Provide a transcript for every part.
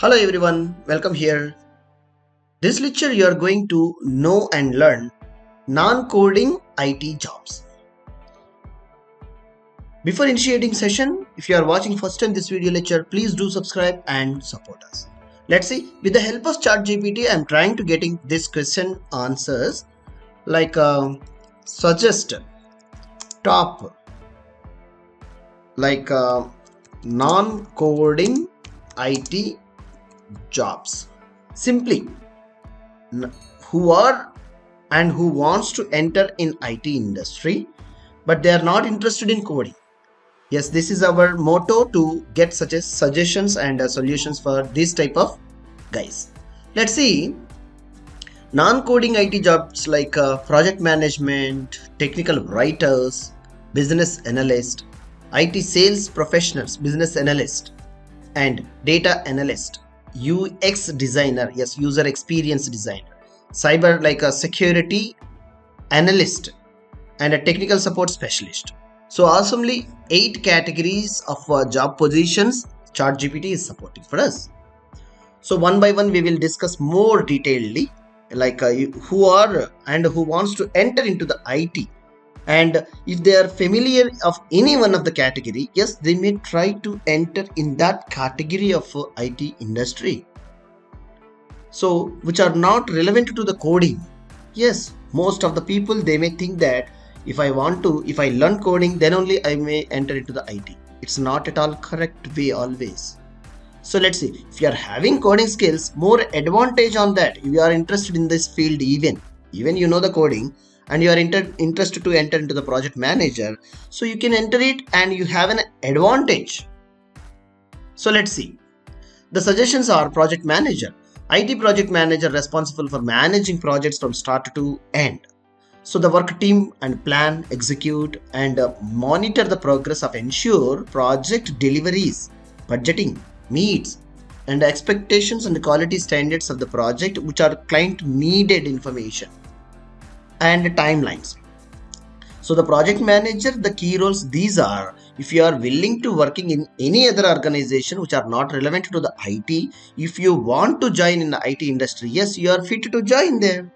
Hello everyone, welcome here. This lecture you are going to know and learn non-coding IT jobs. Before initiating session, if you are watching first time this video lecture, please do subscribe and support us. Let's see, with the help of ChatGPT, I am trying to getting this question answers like suggest top like non-coding IT jobs. Simply who are and who wants to enter in IT industry but they are not interested in coding. Yes, this is our motto to get such as suggestions and solutions for this type of guys. Let's see non-coding IT jobs like project management, technical writers, business analyst, IT sales professionals, business analyst, and data analyst, UX designer, yes, user experience designer, cyber like a security analyst, and a technical support specialist. So awesomely 8 categories of job positions ChatGPT is supporting for us. So one by one we will discuss more detailedly like who are and who wants to enter into the IT, and if they are familiar of any one of the category, yes, they may try to enter in that category of IT industry, so which are not relevant to the coding. Yes, most of the people they may think that if I learn coding, then only I may enter into the IT. It's not at all correct way always. So let's see, if you are having coding skills, more advantage on that. If you are interested in this field, even you know the coding and you are interested to enter into the project manager, so you can enter it and you have an advantage. So let's see, the suggestions are project manager, IT project manager responsible for managing projects from start to end. So the work team and plan, execute and monitor the progress of ensure project deliveries, budgeting meets and expectations and quality standards of the project which are client needed information and timelines. So the project manager, the key roles these are, if you are willing to working in any other organization which are not relevant to the IT, if you want to join in the IT industry, yes, you are fit to join there.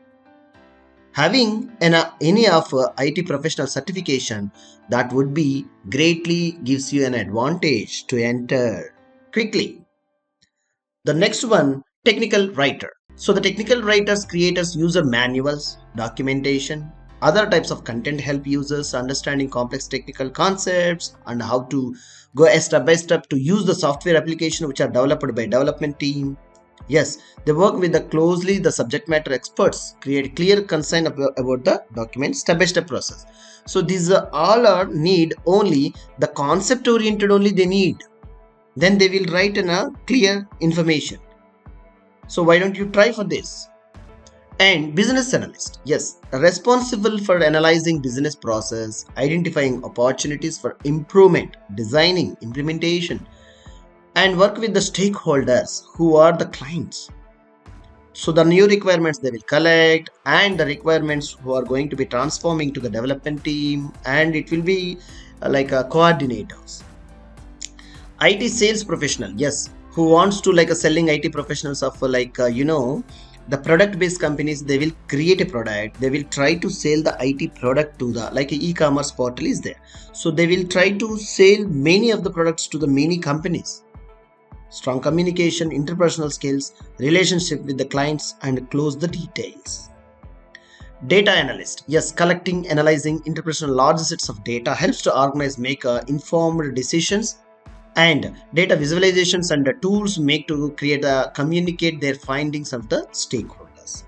Having any of IT professional certification, that would be greatly gives you an advantage to enter quickly. The next one, technical writer. So the technical writers creators user manuals, documentation, other types of content help users understanding complex technical concepts and how to go step by step to use the software application which are developed by development team. Yes, they work with closely the subject matter experts, create clear concern about the document step-by-step process. So these all are need only the concept oriented only they need. Then they will write in a clear information. So why don't you try for this? And business analyst, yes, responsible for analyzing business process, identifying opportunities for improvement, designing, implementation, and work with the stakeholders who are the clients. So the new requirements they will collect and the requirements who are going to be transforming to the development team, and it will be like a coordinators. IT sales professional, yes, who wants to like a selling IT professionals of like the product based companies, they will create a product, they will try to sell the IT product to the like e-commerce portal is there, so they will try to sell many of the products to the many companies. Strong communication, interpersonal skills, relationship with the clients and close the details. Data analyst, yes, collecting, analyzing, interpersonal large sets of data helps to organize, make informed decisions, and data visualizations and the tools make to create communicate their findings of the stakeholders.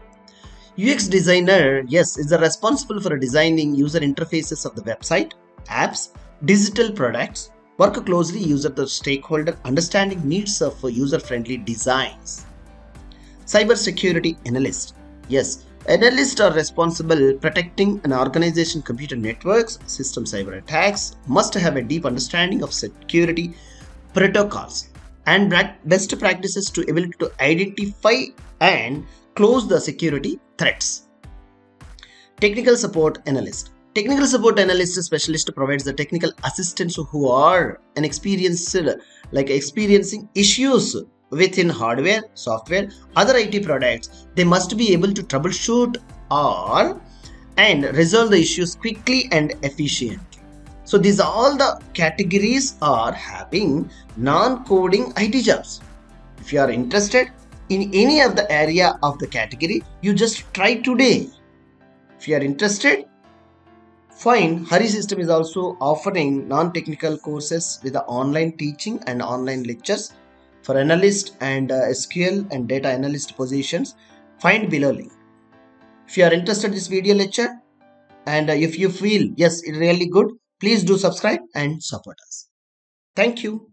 UX designer, yes, is responsible for designing user interfaces of the website, apps, digital products, work closely user the stakeholder, understanding needs of user-friendly designs. Cyber security analyst, yes, analysts are responsible protecting an organization computer networks, system cyber attacks, must have a deep understanding of security protocols and best practices to ability to identify and close the security threats. Technical support analyst. Technical support analyst specialist provides the technical assistance who are an experiencing issues within hardware, software, other IT products, they must be able to troubleshoot or and resolve the issues quickly and efficiently. So these all the categories are having non-coding IT jobs. If you are interested in any of the area of the category, you just try today. If you are interested, fine. Hari System is also offering non-technical courses with the online teaching and online lectures for analyst and SQL and data analyst positions. Find below link. If you are interested in this video lecture and if you feel yes, it's really good, please do subscribe and support us. Thank you.